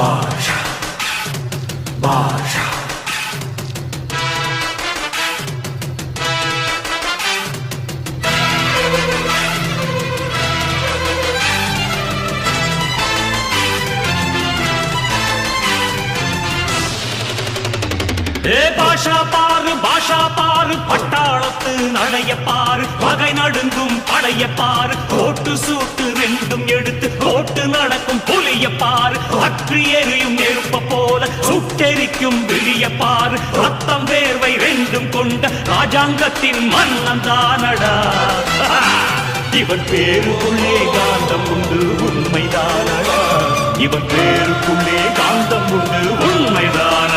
பாஷா பாஷா பாஷா பாரு பட்டாளத்து நடைய பாரு வகை நடுங்கும் படைய பாரு கோட்டு சூட்டு ரெண்டும் எடுத்து கோட்டு நடக்கும் புலிய பாரு அற்றி எரியும் நெருப்ப போல சுட்டெரிக்கும் விழிய பாரு ரத்தம் வேர்வை ரெண்டும் கொண்ட ராஜாங்கத்தின் மன்னன் தானடா இவன் பேருக்குள்ளே காந்தம் உண்டு உண்மைதானடா இவன் பேருக்குள்ளே காந்தம் உண்டு உண்மைதான்